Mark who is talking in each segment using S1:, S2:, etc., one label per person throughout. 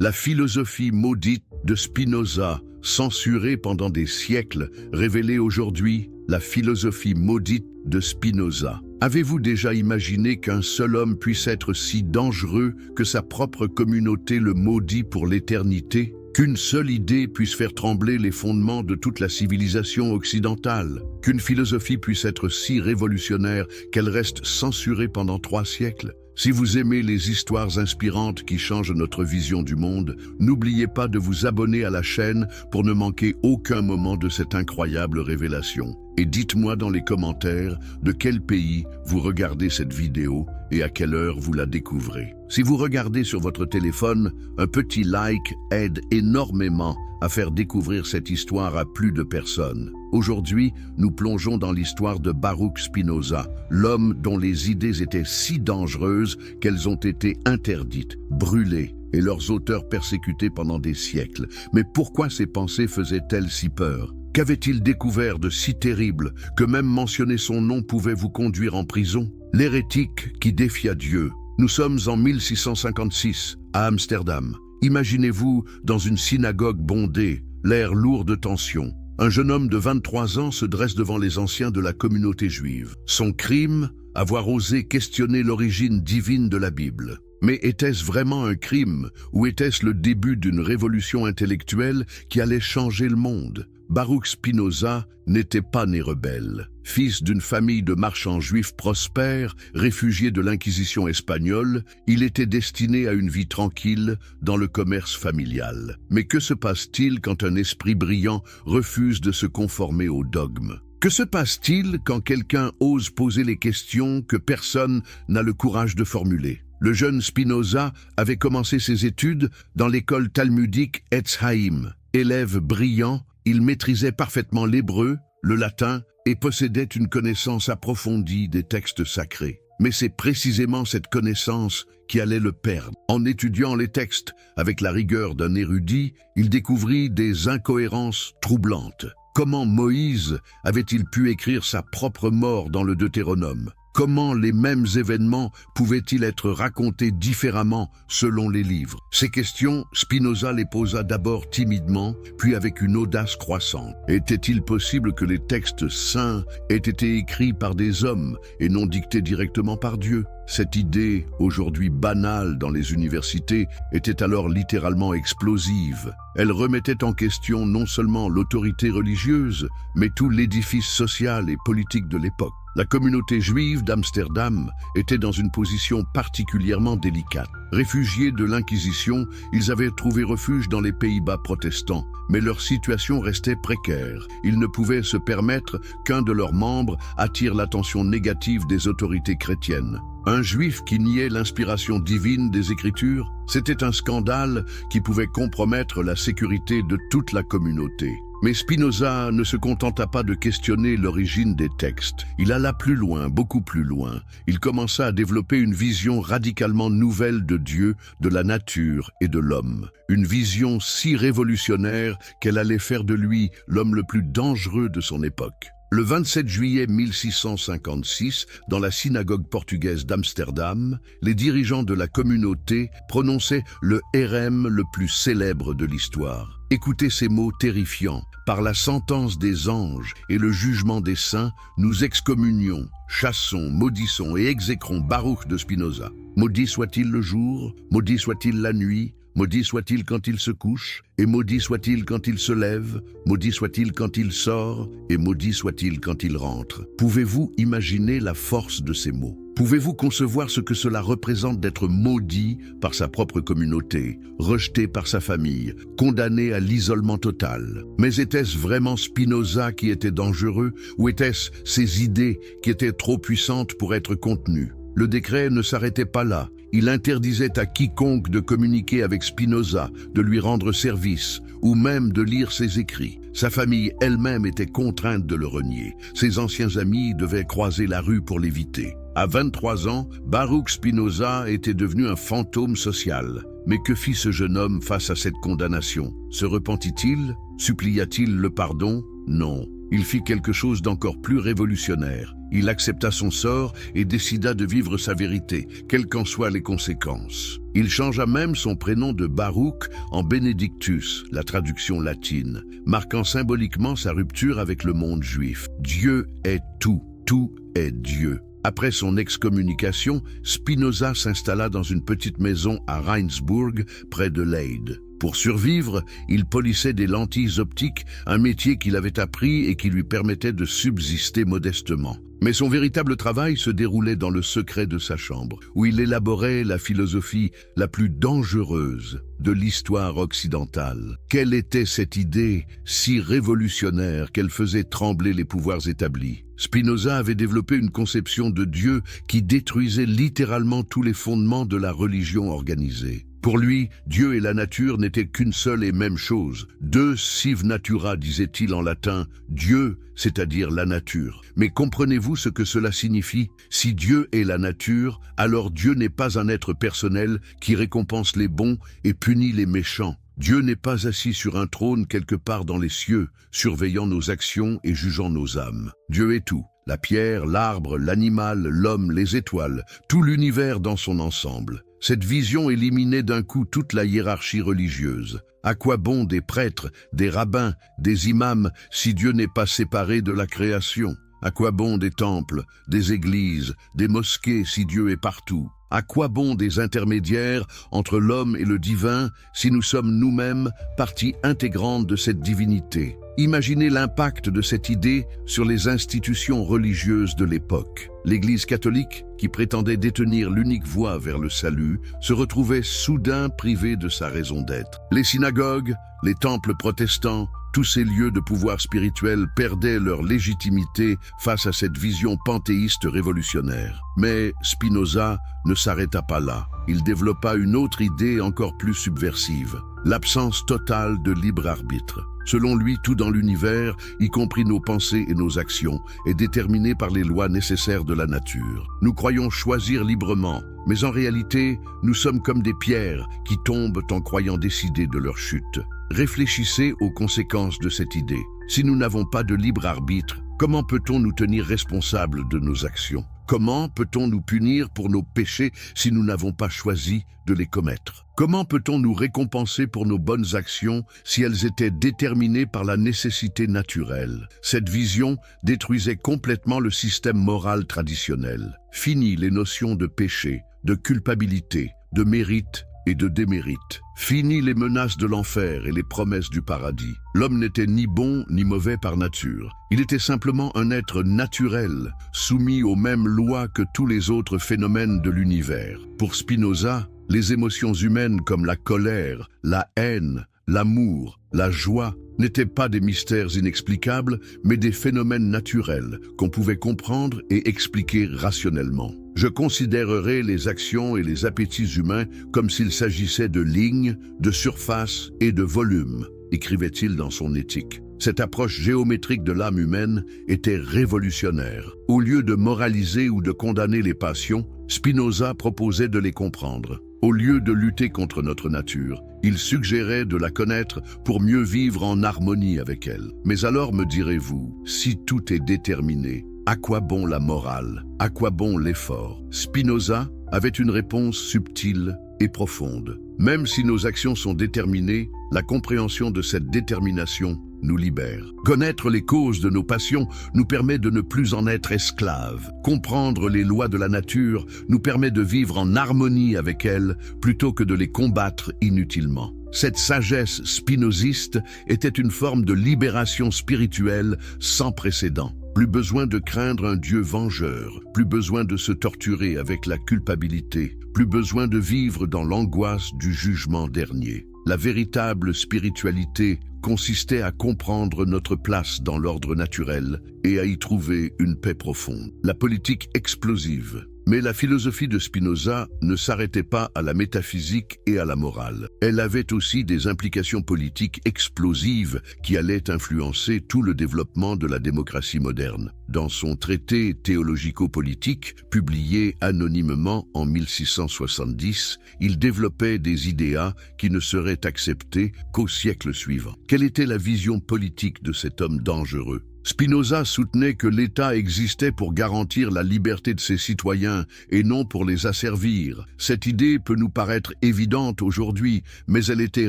S1: La philosophie maudite de Spinoza, censurée pendant des siècles, révélée aujourd'hui, la philosophie maudite de Spinoza. Avez-vous déjà imaginé qu'un seul homme puisse être si dangereux que sa propre communauté le maudit pour l'éternité? Qu'une seule idée puisse faire trembler les fondements de toute la civilisation occidentale? Qu'une philosophie puisse être si révolutionnaire qu'elle reste censurée pendant 3 siècles? Si vous aimez les histoires inspirantes qui changent notre vision du monde, n'oubliez pas de vous abonner à la chaîne pour ne manquer aucun moment de cette incroyable révélation. Et dites-moi dans les commentaires de quel pays vous regardez cette vidéo et à quelle heure vous la découvrez. Si vous regardez sur votre téléphone, un petit like aide énormément à faire découvrir cette histoire à plus de personnes. Aujourd'hui, nous plongeons dans l'histoire de Baruch Spinoza, l'homme dont les idées étaient si dangereuses qu'elles ont été interdites, brûlées, et leurs auteurs persécutés pendant des siècles. Mais pourquoi ces pensées faisaient-elles si peur? Qu'avait-il découvert de si terrible que même mentionner son nom pouvait vous conduire en prison? L'hérétique qui défia Dieu. Nous sommes en 1656, à Amsterdam. Imaginez-vous dans une synagogue bondée, l'air lourd de tension. Un jeune homme de 23 ans se dresse devant les anciens de la communauté juive. Son crime, avoir osé questionner l'origine divine de la Bible. Mais était-ce vraiment un crime ou était-ce le début d'une révolution intellectuelle qui allait changer le monde? Baruch Spinoza n'était pas né rebelle. Fils d'une famille de marchands juifs prospères, réfugié de l'Inquisition espagnole, il était destiné à une vie tranquille dans le commerce familial. Mais que se passe-t-il quand un esprit brillant refuse de se conformer aux dogmes? Que se passe-t-il quand quelqu'un ose poser les questions que personne n'a le courage de formuler? Le jeune Spinoza avait commencé ses études dans l'école talmudique Etz Haïm. Élève brillant, il maîtrisait parfaitement l'hébreu, le latin et possédait une connaissance approfondie des textes sacrés. Mais c'est précisément cette connaissance qui allait le perdre. En étudiant les textes avec la rigueur d'un érudit, il découvrit des incohérences troublantes. Comment Moïse avait-il pu écrire sa propre mort dans le Deutéronome? Comment les mêmes événements pouvaient-ils être racontés différemment selon les livres? Ces questions, Spinoza les posa d'abord timidement, puis avec une audace croissante. Était-il possible que les textes saints aient été écrits par des hommes et non dictés directement par Dieu? Cette idée, aujourd'hui banale dans les universités, était alors littéralement explosive. Elle remettait en question non seulement l'autorité religieuse, mais tout l'édifice social et politique de l'époque. La communauté juive d'Amsterdam était dans une position particulièrement délicate. Réfugiés de l'Inquisition, ils avaient trouvé refuge dans les Pays-Bas protestants, mais leur situation restait précaire. Ils ne pouvaient se permettre qu'un de leurs membres attire l'attention négative des autorités chrétiennes. Un juif qui niait l'inspiration divine des Écritures, c'était un scandale qui pouvait compromettre la sécurité de toute la communauté. Mais Spinoza ne se contenta pas de questionner l'origine des textes. Il alla plus loin, beaucoup plus loin. Il commença à développer une vision radicalement nouvelle de Dieu, de la nature et de l'homme. Une vision si révolutionnaire qu'elle allait faire de lui l'homme le plus dangereux de son époque. Le 27 juillet 1656, dans la synagogue portugaise d'Amsterdam, les dirigeants de la communauté prononçaient le hérem le plus célèbre de l'histoire. Écoutez ces mots terrifiants. Par la sentence des anges et le jugement des saints, nous excommunions, chassons, maudissons et exécrons Baruch de Spinoza. Maudit soit-il le jour, maudit soit-il la nuit, maudit soit-il quand il se couche, et maudit soit-il quand il se lève, maudit soit-il quand il sort, et maudit soit-il quand il rentre. Pouvez-vous imaginer la force de ces mots? Pouvez-vous concevoir ce que cela représente d'être maudit par sa propre communauté, rejeté par sa famille, condamné à l'isolement total? Mais était-ce vraiment Spinoza qui était dangereux, ou était-ce ses idées qui étaient trop puissantes pour être contenues? Le décret ne s'arrêtait pas là. Il interdisait à quiconque de communiquer avec Spinoza, de lui rendre service, ou même de lire ses écrits. Sa famille elle-même était contrainte de le renier. Ses anciens amis devaient croiser la rue pour l'éviter. À 23 ans, Baruch Spinoza était devenu un fantôme social. Mais que fit ce jeune homme face à cette condamnation? Se repentit-il? Supplia-t-il le pardon? Non. Il fit quelque chose d'encore plus révolutionnaire. Il accepta son sort et décida de vivre sa vérité, quelles qu'en soient les conséquences. Il changea même son prénom de Baruch en Benedictus, la traduction latine, marquant symboliquement sa rupture avec le monde juif. Dieu est tout, tout est Dieu. Après son excommunication, Spinoza s'installa dans une petite maison à Reinsburg, près de Leyde. Pour survivre, il polissait des lentilles optiques, un métier qu'il avait appris et qui lui permettait de subsister modestement. Mais son véritable travail se déroulait dans le secret de sa chambre, où il élaborait la philosophie la plus dangereuse de l'histoire occidentale. Quelle était cette idée si révolutionnaire qu'elle faisait trembler les pouvoirs établis? Spinoza avait développé une conception de Dieu qui détruisait littéralement tous les fondements de la religion organisée. Pour lui, Dieu et la nature n'étaient qu'une seule et même chose. Deus sive natura, disait-il en latin, Dieu, c'est-à-dire la nature. Mais comprenez-vous ce que cela signifie? Si Dieu est la nature, alors Dieu n'est pas un être personnel qui récompense les bons et punit les méchants. Dieu n'est pas assis sur un trône quelque part dans les cieux, surveillant nos actions et jugeant nos âmes. Dieu est tout. La pierre, l'arbre, l'animal, l'homme, les étoiles, tout l'univers dans son ensemble. Cette vision éliminait d'un coup toute la hiérarchie religieuse. À quoi bon des prêtres, des rabbins, des imams, si Dieu n'est pas séparé de la création? À quoi bon des temples, des églises, des mosquées, si Dieu est partout? À quoi bon des intermédiaires entre l'homme et le divin, si nous sommes nous-mêmes partie intégrante de cette divinité? Imaginez l'impact de cette idée sur les institutions religieuses de l'époque. L'Église catholique, qui prétendait détenir l'unique voie vers le salut, se retrouvait soudain privée de sa raison d'être. Les synagogues, les temples protestants, tous ces lieux de pouvoir spirituel perdaient leur légitimité face à cette vision panthéiste révolutionnaire. Mais Spinoza ne s'arrêta pas là. Il développa une autre idée encore plus subversive, l'absence totale de libre arbitre. Selon lui, tout dans l'univers, y compris nos pensées et nos actions, est déterminé par les lois nécessaires de la nature. Nous croyons choisir librement, mais en réalité, nous sommes comme des pierres qui tombent en croyant décider de leur chute. Réfléchissez aux conséquences de cette idée. Si nous n'avons pas de libre arbitre, comment peut-on nous tenir responsables de nos actions? Comment peut-on nous punir pour nos péchés si nous n'avons pas choisi de les commettre? Comment peut-on nous récompenser pour nos bonnes actions si elles étaient déterminées par la nécessité naturelle? Cette vision détruisait complètement le système moral traditionnel. Fini les notions de péché, de culpabilité, de mérite et de démérite. Fini les menaces de l'enfer et les promesses du paradis. L'homme n'était ni bon ni mauvais par nature. Il était simplement un être naturel, soumis aux mêmes lois que tous les autres phénomènes de l'univers. Pour Spinoza, les émotions humaines comme la colère, la haine, l'amour, la joie n'étaient pas des mystères inexplicables, mais des phénomènes naturels qu'on pouvait comprendre et expliquer rationnellement. Je considérerais les actions et les appétits humains comme s'il s'agissait de lignes, de surface et de volume, écrivait-il dans son Éthique. Cette approche géométrique de l'âme humaine était révolutionnaire. Au lieu de moraliser ou de condamner les passions, Spinoza proposait de les comprendre. Au lieu de lutter contre notre nature, il suggérait de la connaître pour mieux vivre en harmonie avec elle. Mais alors me direz-vous, si tout est déterminé, à quoi bon la morale? À quoi bon l'effort? Spinoza avait une réponse subtile et profonde. Même si nos actions sont déterminées, la compréhension de cette détermination nous libère. Connaître les causes de nos passions nous permet de ne plus en être esclaves. Comprendre les lois de la nature nous permet de vivre en harmonie avec elles plutôt que de les combattre inutilement. Cette sagesse spinoziste était une forme de libération spirituelle sans précédent. Plus besoin de craindre un Dieu vengeur, plus besoin de se torturer avec la culpabilité, plus besoin de vivre dans l'angoisse du jugement dernier. La véritable spiritualité consistait à comprendre notre place dans l'ordre naturel et à y trouver une paix profonde. La politique explosive. Mais la philosophie de Spinoza ne s'arrêtait pas à la métaphysique et à la morale. Elle avait aussi des implications politiques explosives qui allaient influencer tout le développement de la démocratie moderne. Dans son traité théologico-politique, publié anonymement en 1670, il développait des idéas qui ne seraient acceptés qu'au siècle suivant. Quelle était la vision politique de cet homme dangereux? Spinoza soutenait que l'État existait pour garantir la liberté de ses citoyens et non pour les asservir. Cette idée peut nous paraître évidente aujourd'hui, mais elle était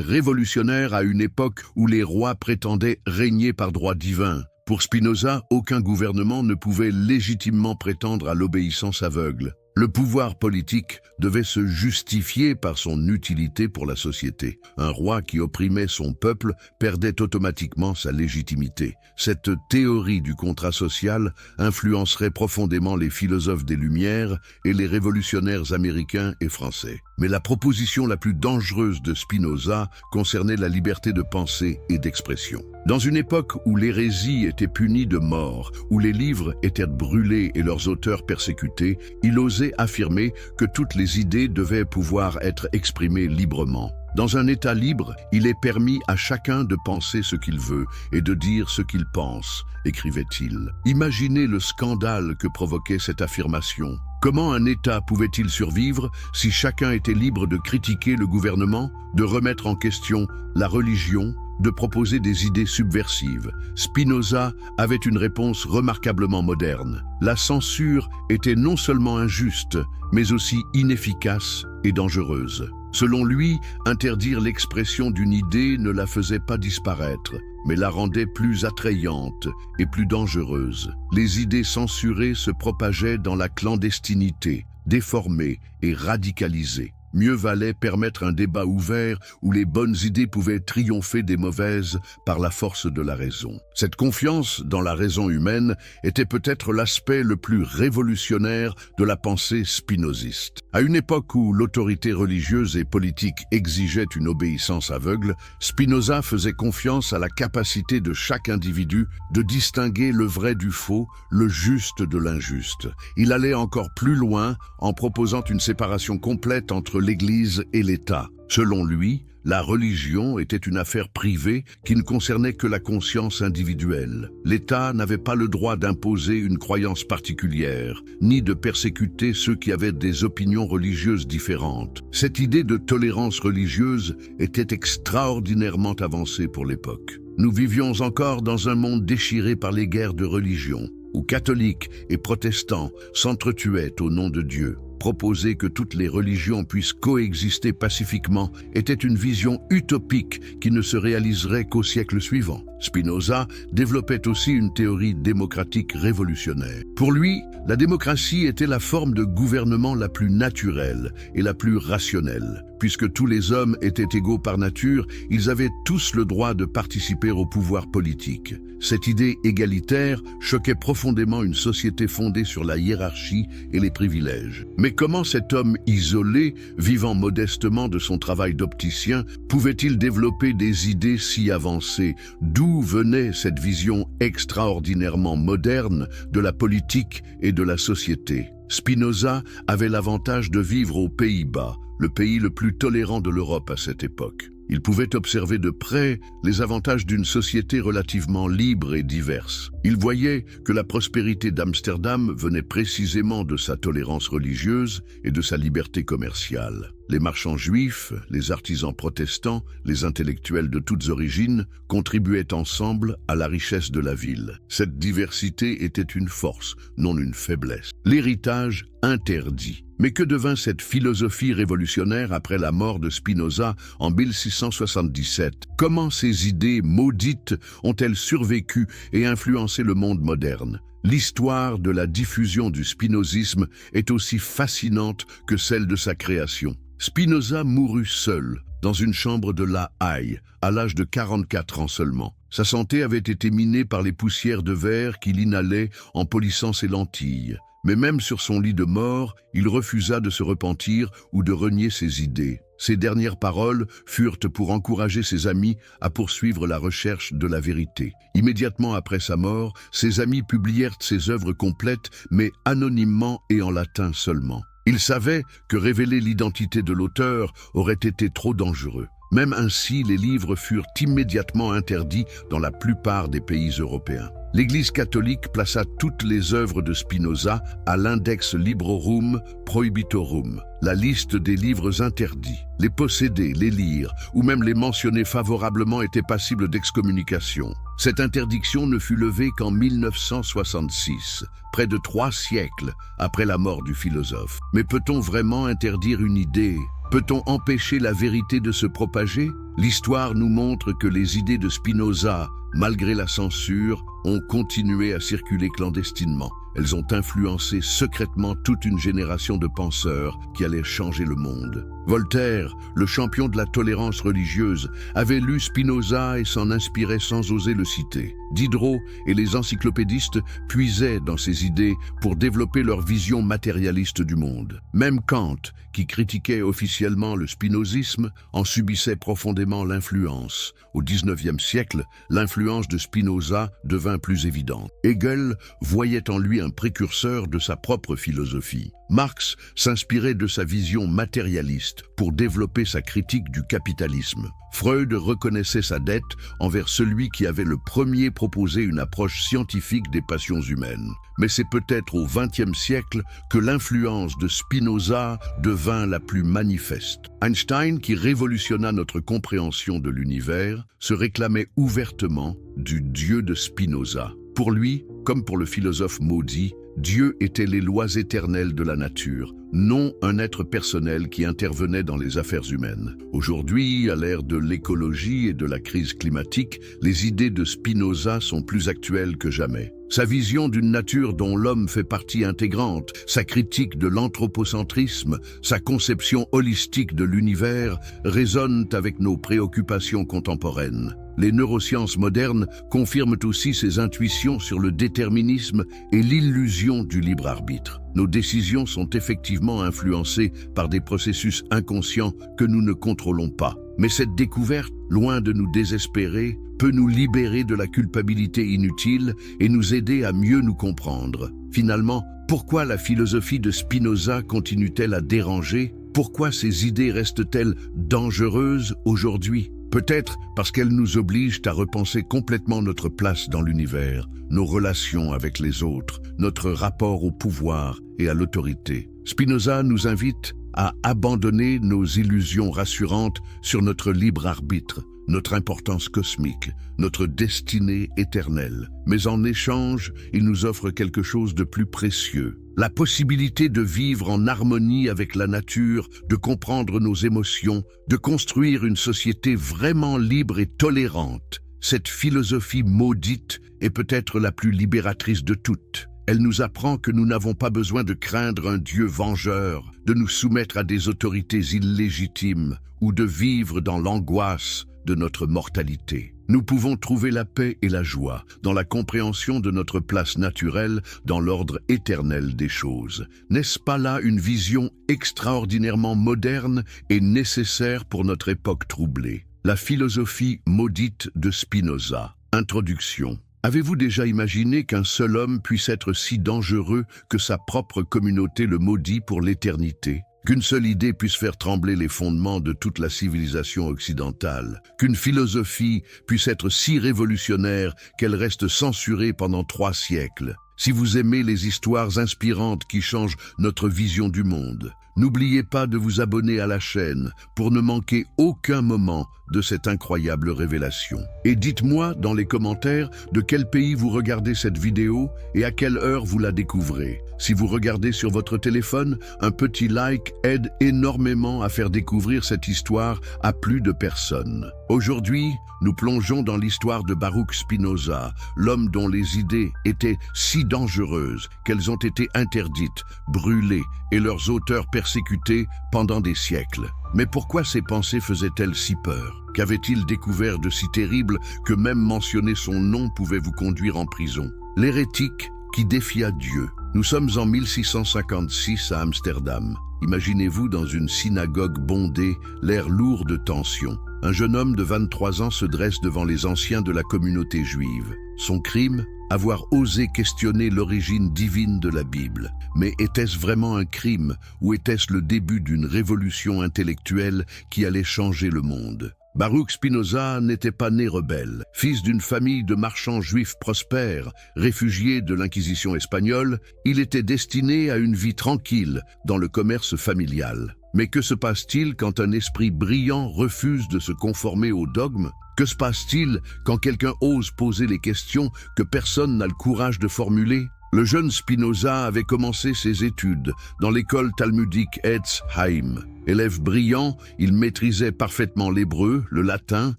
S1: révolutionnaire à une époque où les rois prétendaient régner par droit divin. Pour Spinoza, aucun gouvernement ne pouvait légitimement prétendre à l'obéissance aveugle. Le pouvoir politique devait se justifier par son utilité pour la société. Un roi qui opprimait son peuple perdait automatiquement sa légitimité. Cette théorie du contrat social influencerait profondément les philosophes des Lumières et les révolutionnaires américains et français. Mais la proposition la plus dangereuse de Spinoza concernait la liberté de pensée et d'expression. Dans une époque où l'hérésie était punie de mort, où les livres étaient brûlés et leurs auteurs persécutés, il osait affirmer que toutes les idées devaient pouvoir être exprimées librement. Dans un État libre, il est permis à chacun de penser ce qu'il veut et de dire ce qu'il pense, écrivait-il. Imaginez le scandale que provoquait cette affirmation. Comment un État pouvait-il survivre si chacun était libre de critiquer le gouvernement, de remettre en question la religion, de proposer des idées subversives? Spinoza avait une réponse remarquablement moderne. La censure était non seulement injuste, mais aussi inefficace et dangereuse. Selon lui, interdire l'expression d'une idée ne la faisait pas disparaître, mais la rendait plus attrayante et plus dangereuse. Les idées censurées se propageaient dans la clandestinité, déformées et radicalisées. Mieux valait permettre un débat ouvert où les bonnes idées pouvaient triompher des mauvaises par la force de la raison. Cette confiance dans la raison humaine était peut-être l'aspect le plus révolutionnaire de la pensée spinoziste. À une époque où l'autorité religieuse et politique exigeait une obéissance aveugle, Spinoza faisait confiance à la capacité de chaque individu de distinguer le vrai du faux, le juste de l'injuste. Il allait encore plus loin en proposant une séparation complète entre l'Église et l'État. Selon lui, la religion était une affaire privée qui ne concernait que la conscience individuelle. L'État n'avait pas le droit d'imposer une croyance particulière, ni de persécuter ceux qui avaient des opinions religieuses différentes. Cette idée de tolérance religieuse était extraordinairement avancée pour l'époque. Nous vivions encore dans un monde déchiré par les guerres de religion, où catholiques et protestants s'entretuaient au nom de Dieu. Proposer que toutes les religions puissent coexister pacifiquement était une vision utopique qui ne se réaliserait qu'au siècle suivant. Spinoza développait aussi une théorie démocratique révolutionnaire. Pour lui, la démocratie était la forme de gouvernement la plus naturelle et la plus rationnelle. Puisque tous les hommes étaient égaux par nature, ils avaient tous le droit de participer au pouvoir politique. Cette idée égalitaire choquait profondément une société fondée sur la hiérarchie et les privilèges. Mais comment cet homme isolé, vivant modestement de son travail d'opticien, pouvait-il développer des idées si avancées? D'où venait cette vision extraordinairement moderne de la politique et de la société? Spinoza avait l'avantage de vivre aux Pays-Bas, le pays le plus tolérant de l'Europe à cette époque. Il pouvait observer de près les avantages d'une société relativement libre et diverse. Il voyait que la prospérité d'Amsterdam venait précisément de sa tolérance religieuse et de sa liberté commerciale. Les marchands juifs, les artisans protestants, les intellectuels de toutes origines contribuaient ensemble à la richesse de la ville. Cette diversité était une force, non une faiblesse. L'héritage interdit. Mais que devint cette philosophie révolutionnaire après la mort de Spinoza en 1677? Comment ces idées maudites ont-elles survécu et influencé le monde moderne? L'histoire de la diffusion du spinozisme est aussi fascinante que celle de sa création. Spinoza mourut seul, dans une chambre de La Haye, à l'âge de 44 ans seulement. Sa santé avait été minée par les poussières de verre qu'il inhalait en polissant ses lentilles. Mais même sur son lit de mort, il refusa de se repentir ou de renier ses idées. Ses dernières paroles furent pour encourager ses amis à poursuivre la recherche de la vérité. Immédiatement après sa mort, ses amis publièrent ses œuvres complètes, mais anonymement et en latin seulement. Ils savaient que révéler l'identité de l'auteur aurait été trop dangereux. Même ainsi, les livres furent immédiatement interdits dans la plupart des pays européens. l'Église catholique plaça toutes les œuvres de Spinoza à l'index Librorum Prohibitorum, la liste des livres interdits. Les posséder, les lire ou même les mentionner favorablement étaient passibles d'excommunication. Cette interdiction ne fut levée qu'en 1966, près de 3 siècles après la mort du philosophe. Mais peut-on vraiment interdire une idée ? Peut-on empêcher la vérité de se propager ? L'histoire nous montre que les idées de Spinoza, malgré la censure, ont continué à circuler clandestinement. Elles ont influencé secrètement toute une génération de penseurs qui allaient changer le monde. Voltaire, le champion de la tolérance religieuse, avait lu Spinoza et s'en inspirait sans oser le citer. Diderot et les encyclopédistes puisaient dans ces idées pour développer leur vision matérialiste du monde. Même Kant, qui critiquait officiellement le spinozisme, en subissait profondément l'influence. Au XIXe siècle, l'influence de Spinoza devint plus évidente. Hegel voyait en lui un précurseur de sa propre philosophie. Marx s'inspirait de sa vision matérialiste pour développer sa critique du capitalisme. Freud reconnaissait sa dette envers celui qui avait le premier proposé une approche scientifique des passions humaines. Mais c'est peut-être au XXe siècle que l'influence de Spinoza devint la plus manifeste. Einstein, qui révolutionna notre compréhension de l'univers, se réclamait ouvertement du Dieu de Spinoza. Pour lui, comme pour le philosophe maudit, Dieu était les lois éternelles de la nature, non un être personnel qui intervenait dans les affaires humaines. Aujourd'hui, à l'ère de l'écologie et de la crise climatique, les idées de Spinoza sont plus actuelles que jamais. Sa vision d'une nature dont l'homme fait partie intégrante, sa critique de l'anthropocentrisme, sa conception holistique de l'univers résonnent avec nos préoccupations contemporaines. Les neurosciences modernes confirment aussi ses intuitions sur le déterminisme et l'illusion du libre arbitre. Nos décisions sont effectivement influencées par des processus inconscients que nous ne contrôlons pas. Mais cette découverte, loin de nous désespérer, peut nous libérer de la culpabilité inutile et nous aider à mieux nous comprendre. Finalement, pourquoi la philosophie de Spinoza continue-t-elle à déranger ? Pourquoi ces idées restent-elles dangereuses aujourd'hui ? Peut-être parce qu'elles nous obligent à repenser complètement notre place dans l'univers, nos relations avec les autres, notre rapport au pouvoir et à l'autorité. Spinoza nous invite à abandonner nos illusions rassurantes sur notre libre arbitre, notre importance cosmique, notre destinée éternelle. Mais en échange, il nous offre quelque chose de plus précieux. La possibilité de vivre en harmonie avec la nature, de comprendre nos émotions, de construire une société vraiment libre et tolérante. Cette philosophie maudite est peut-être la plus libératrice de toutes. Elle nous apprend que nous n'avons pas besoin de craindre un Dieu vengeur, de nous soumettre à des autorités illégitimes ou de vivre dans l'angoisse de notre mortalité. Nous pouvons trouver la paix et la joie dans la compréhension de notre place naturelle dans l'ordre éternel des choses. N'est-ce pas là une vision extraordinairement moderne et nécessaire pour notre époque troublée? La philosophie maudite de Spinoza. Introduction. Avez-vous déjà imaginé qu'un seul homme puisse être si dangereux que sa propre communauté le maudit pour l'éternité? Qu'une seule idée puisse faire trembler les fondements de toute la civilisation occidentale? Qu'une philosophie puisse être si révolutionnaire qu'elle reste censurée pendant 3 siècles? Si vous aimez les histoires inspirantes qui changent notre vision du monde, n'oubliez pas de vous abonner à la chaîne pour ne manquer aucun moment de cette incroyable révélation. Et dites-moi dans les commentaires de quel pays vous regardez cette vidéo et à quelle heure vous la découvrez. Si vous regardez sur votre téléphone, un petit like aide énormément à faire découvrir cette histoire à plus de personnes. Aujourd'hui, nous plongeons dans l'histoire de Baruch Spinoza, l'homme dont les idées étaient si dangereuses qu'elles ont été interdites, brûlées et leurs auteurs persécutés pendant des siècles. Mais pourquoi ces pensées faisaient-elles si peur? Qu'avait-il découvert de si terrible que même mentionner son nom pouvait vous conduire en prison? L'hérétique qui défia Dieu. Nous sommes en 1656 à Amsterdam. Imaginez-vous dans une synagogue bondée, l'air lourd de tension. Un jeune homme de 23 ans se dresse devant les anciens de la communauté juive. Son crime? Avoir osé questionner l'origine divine de la Bible. Mais était-ce vraiment un crime ou était-ce le début d'une révolution intellectuelle qui allait changer le monde? Baruch Spinoza n'était pas né rebelle. Fils d'une famille de marchands juifs prospères, réfugié de l'Inquisition espagnole, il était destiné à une vie tranquille dans le commerce familial. Mais que se passe-t-il quand un esprit brillant refuse de se conformer aux dogmes? Que se passe-t-il quand quelqu'un ose poser les questions que personne n'a le courage de formuler? Le jeune Spinoza avait commencé ses études dans l'école talmudique Etz Haïm. Élève brillant, il maîtrisait parfaitement l'hébreu, le latin,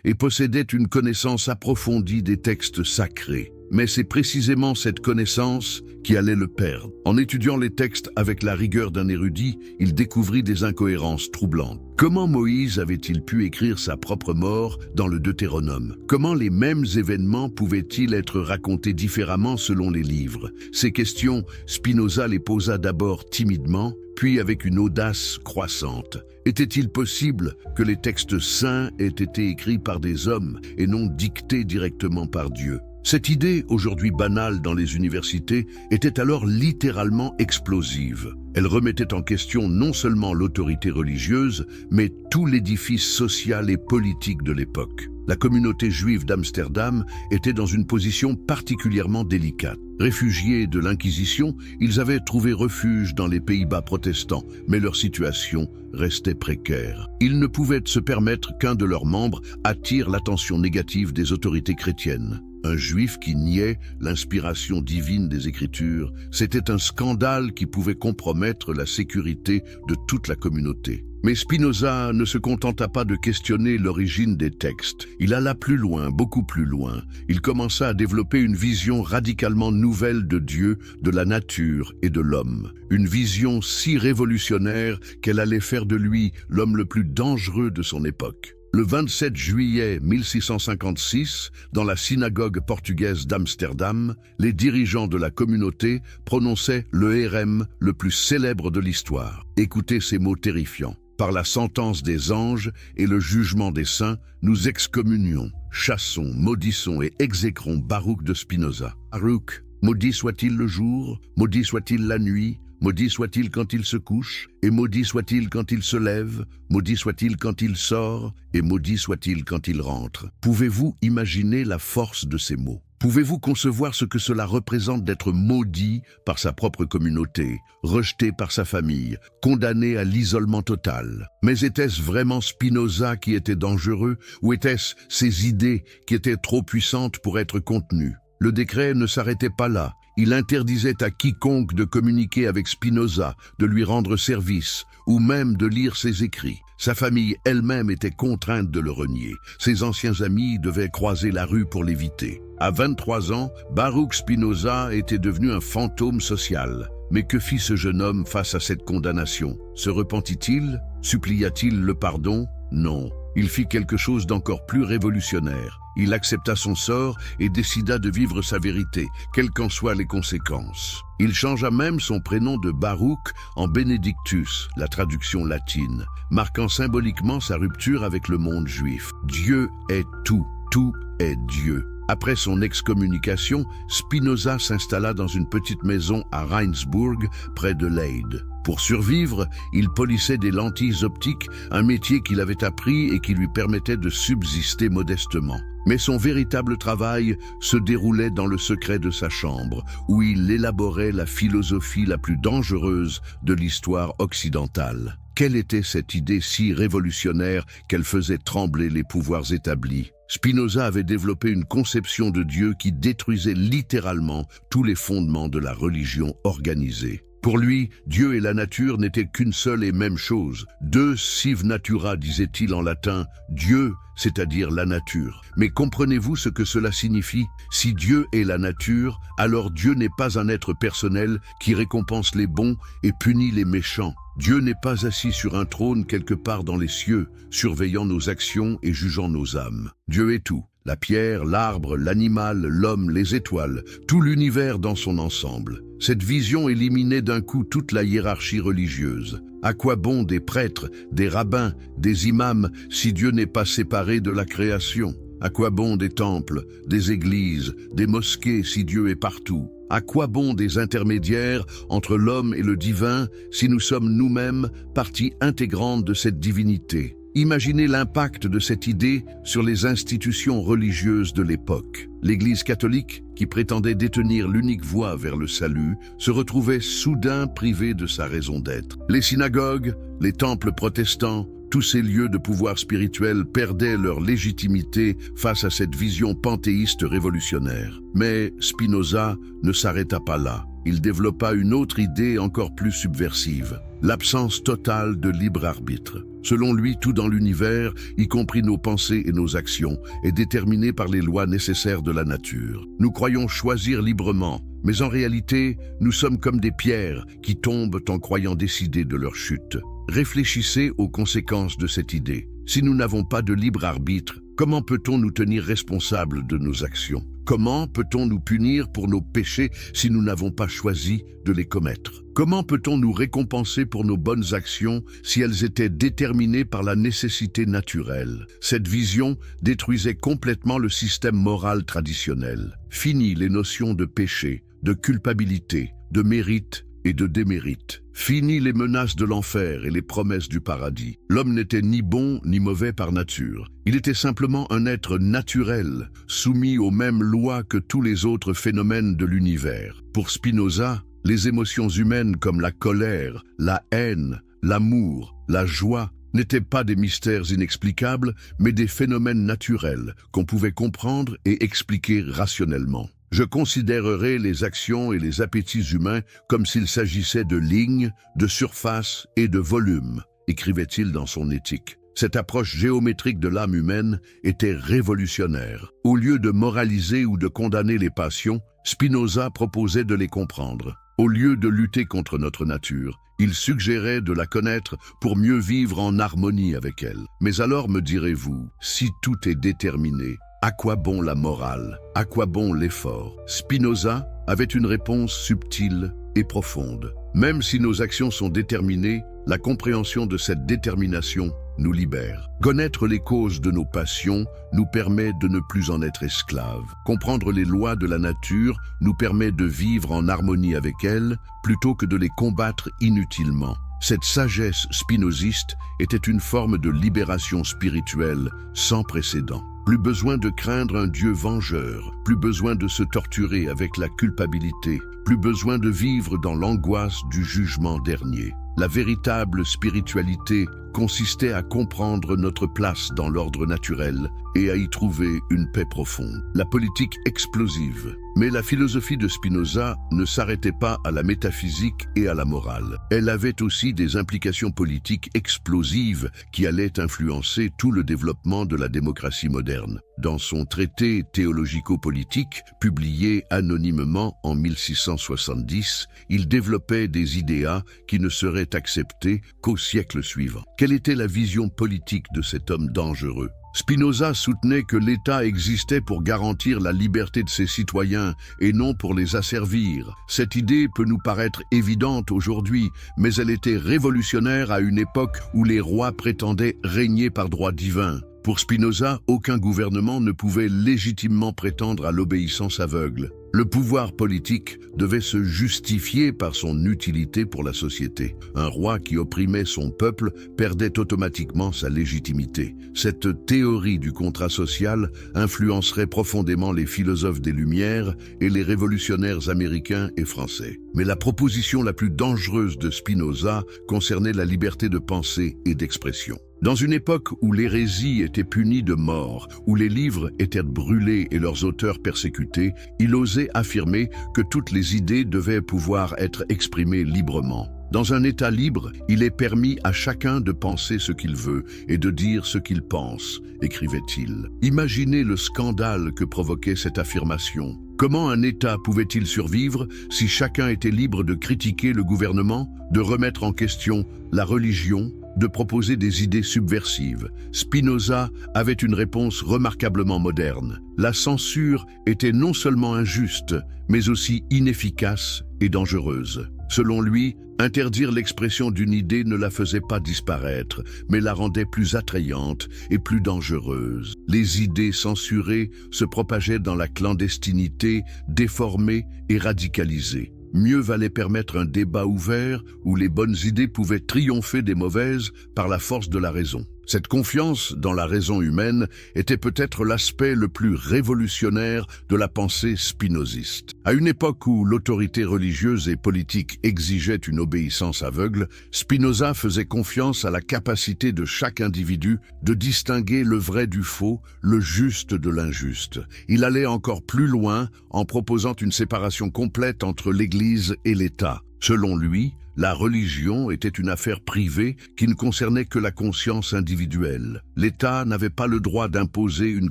S1: et possédait une connaissance approfondie des textes sacrés. Mais c'est précisément cette connaissance qui allait le perdre. En étudiant les textes avec la rigueur d'un érudit, il découvrit des incohérences troublantes. Comment Moïse avait-il pu écrire sa propre mort dans le Deutéronome? Comment les mêmes événements pouvaient-ils être racontés différemment selon les livres? Ces questions, Spinoza les posa d'abord timidement, puis avec une audace croissante. Était-il possible que les textes saints aient été écrits par des hommes et non dictés directement par Dieu? Cette idée, aujourd'hui banale dans les universités, était alors littéralement explosive. Elle remettait en question non seulement l'autorité religieuse, mais tout l'édifice social et politique de l'époque. La communauté juive d'Amsterdam était dans une position particulièrement délicate. Réfugiés de l'Inquisition, ils avaient trouvé refuge dans les Pays-Bas protestants, mais leur situation restait précaire. Ils ne pouvaient se permettre qu'un de leurs membres attire l'attention négative des autorités chrétiennes. Un juif qui niait l'inspiration divine des Écritures, c'était un scandale qui pouvait compromettre la sécurité de toute la communauté. Mais Spinoza ne se contenta pas de questionner l'origine des textes. Il alla plus loin, beaucoup plus loin. Il commença à développer une vision radicalement nouvelle de Dieu, de la nature et de l'homme. Une vision si révolutionnaire qu'elle allait faire de lui l'homme le plus dangereux de son époque. Le 27 juillet 1656, dans la synagogue portugaise d'Amsterdam, les dirigeants de la communauté prononçaient le hérem le plus célèbre de l'histoire. Écoutez ces mots terrifiants. Par la sentence des anges et le jugement des saints, nous excommunions, chassons, maudissons et exécrons Baruch de Spinoza. Baruch, maudit soit-il le jour, maudit soit-il la nuit, maudit soit-il quand il se couche, et maudit soit-il quand il se lève, maudit soit-il quand il sort, et maudit soit-il quand il rentre. Pouvez-vous imaginer la force de ces mots? Pouvez-vous concevoir ce que cela représente d'être maudit par sa propre communauté, rejeté par sa famille, condamné à l'isolement total? Mais était-ce vraiment Spinoza qui était dangereux, ou était-ce ses idées qui étaient trop puissantes pour être contenues? Le décret ne s'arrêtait pas là. Il interdisait à quiconque de communiquer avec Spinoza, de lui rendre service, ou même de lire ses écrits. Sa famille elle-même était contrainte de le renier. Ses anciens amis devaient croiser la rue pour l'éviter. À 23 ans, Baruch Spinoza était devenu un fantôme social. Mais que fit ce jeune homme face à cette condamnation? Se repentit-il? Supplia-t-il le pardon? Non. Il fit quelque chose d'encore plus révolutionnaire. Il accepta son sort et décida de vivre sa vérité, quelles qu'en soient les conséquences. Il changea même son prénom de Baruch en Benedictus, la traduction latine, marquant symboliquement sa rupture avec le monde juif. Dieu est tout, tout est Dieu. Après son excommunication, Spinoza s'installa dans une petite maison à Rijnsburg, près de Leyde. Pour survivre, il polissait des lentilles optiques, un métier qu'il avait appris et qui lui permettait de subsister modestement. Mais son véritable travail se déroulait dans le secret de sa chambre, où il élaborait la philosophie la plus dangereuse de l'histoire occidentale. Quelle était cette idée si révolutionnaire qu'elle faisait trembler les pouvoirs établis? Spinoza avait développé une conception de Dieu qui détruisait littéralement tous les fondements de la religion organisée. Pour lui, Dieu et la nature n'étaient qu'une seule et même chose. Deus sive natura, disait-il en latin, Dieu, c'est-à-dire la nature. Mais comprenez-vous ce que cela signifie? Si Dieu est la nature, alors Dieu n'est pas un être personnel qui récompense les bons et punit les méchants. Dieu n'est pas assis sur un trône quelque part dans les cieux, surveillant nos actions et jugeant nos âmes. Dieu est tout. La pierre, l'arbre, l'animal, l'homme, les étoiles, tout l'univers dans son ensemble. Cette vision éliminait d'un coup toute la hiérarchie religieuse. À quoi bon des prêtres, des rabbins, des imams, si Dieu n'est pas séparé de la création? À quoi bon des temples, des églises, des mosquées si Dieu est partout? À quoi bon des intermédiaires entre l'homme et le divin si nous sommes nous-mêmes partie intégrante de cette divinité? Imaginez l'impact de cette idée sur les institutions religieuses de l'époque. L'Église catholique, qui prétendait détenir l'unique voie vers le salut, se retrouvait soudain privée de sa raison d'être. Les synagogues, les temples protestants, tous ces lieux de pouvoir spirituel perdaient leur légitimité face à cette vision panthéiste révolutionnaire. Mais Spinoza ne s'arrêta pas là. Il développa une autre idée encore plus subversive, l'absence totale de libre arbitre. Selon lui, tout dans l'univers, y compris nos pensées et nos actions, est déterminé par les lois nécessaires de la nature. Nous croyons choisir librement, mais en réalité, nous sommes comme des pierres qui tombent en croyant décider de leur chute. Réfléchissez aux conséquences de cette idée. Si nous n'avons pas de libre arbitre, comment peut-on nous tenir responsables de nos actions? Comment peut-on nous punir pour nos péchés si nous n'avons pas choisi de les commettre? Comment peut-on nous récompenser pour nos bonnes actions si elles étaient déterminées par la nécessité naturelle? Cette vision détruisait complètement le système moral traditionnel. Fini les notions de péché, de culpabilité, de mérite et de démérite. Fini les menaces de l'enfer et les promesses du paradis. L'homme n'était ni bon ni mauvais par nature. Il était simplement un être naturel, soumis aux mêmes lois que tous les autres phénomènes de l'univers. Pour Spinoza, les émotions humaines comme la colère, la haine, l'amour, la joie n'étaient pas des mystères inexplicables, mais des phénomènes naturels qu'on pouvait comprendre et expliquer rationnellement. Je considérerai les actions et les appétits humains comme s'il s'agissait de lignes, de surface et de volume, écrivait-il dans son Éthique. Cette approche géométrique de l'âme humaine était révolutionnaire. Au lieu de moraliser ou de condamner les passions, Spinoza proposait de les comprendre. Au lieu de lutter contre notre nature, il suggérait de la connaître pour mieux vivre en harmonie avec elle. Mais alors me direz-vous, si tout est déterminé, à quoi bon la morale? À quoi bon l'effort? Spinoza avait une réponse subtile et profonde. Même si nos actions sont déterminées, la compréhension de cette détermination nous libère. Connaître les causes de nos passions nous permet de ne plus en être esclaves. Comprendre les lois de la nature nous permet de vivre en harmonie avec elles plutôt que de les combattre inutilement. Cette sagesse spinoziste était une forme de libération spirituelle sans précédent. Plus besoin de craindre un Dieu vengeur, plus besoin de se torturer avec la culpabilité, plus besoin de vivre dans l'angoisse du jugement dernier. La véritable spiritualité consistait à comprendre notre place dans l'ordre naturel et à y trouver une paix profonde. La politique explosive. Mais la philosophie de Spinoza ne s'arrêtait pas à la métaphysique et à la morale. Elle avait aussi des implications politiques explosives qui allaient influencer tout le développement de la démocratie moderne. Dans son traité théologico-politique, publié anonymement en 1670, il développait des idéas qui ne seraient acceptés qu'au siècle suivant. Quelle était la vision politique de cet homme dangereux? Spinoza soutenait que l'État existait pour garantir la liberté de ses citoyens et non pour les asservir. Cette idée peut nous paraître évidente aujourd'hui, mais elle était révolutionnaire à une époque où les rois prétendaient régner par droit divin. Pour Spinoza, aucun gouvernement ne pouvait légitimement prétendre à l'obéissance aveugle. Le pouvoir politique devait se justifier par son utilité pour la société. Un roi qui opprimait son peuple perdait automatiquement sa légitimité. Cette théorie du contrat social influencerait profondément les philosophes des Lumières et les révolutionnaires américains et français. Mais la proposition la plus dangereuse de Spinoza concernait la liberté de pensée et d'expression. Dans une époque où l'hérésie était punie de mort, où les livres étaient brûlés et leurs auteurs persécutés, il osait affirmer que toutes les idées devaient pouvoir être exprimées librement. Dans un État libre, il est permis à chacun de penser ce qu'il veut et de dire ce qu'il pense, écrivait-il. Imaginez le scandale que provoquait cette affirmation. Comment un État pouvait-il survivre si chacun était libre de critiquer le gouvernement, de remettre en question la religion, de proposer des idées subversives? Spinoza avait une réponse remarquablement moderne. La censure était non seulement injuste, mais aussi inefficace et dangereuse. Selon lui, interdire l'expression d'une idée ne la faisait pas disparaître, mais la rendait plus attrayante et plus dangereuse. Les idées censurées se propageaient dans la clandestinité, déformées et radicalisées. Mieux valait permettre un débat ouvert où les bonnes idées pouvaient triompher des mauvaises par la force de la raison. Cette confiance dans la raison humaine était peut-être l'aspect le plus révolutionnaire de la pensée spinoziste. À une époque où l'autorité religieuse et politique exigeait une obéissance aveugle, Spinoza faisait confiance à la capacité de chaque individu de distinguer le vrai du faux, le juste de l'injuste. Il allait encore plus loin en proposant une séparation complète entre l'Église et l'État. Selon lui, la religion était une affaire privée qui ne concernait que la conscience individuelle. L'État n'avait pas le droit d'imposer une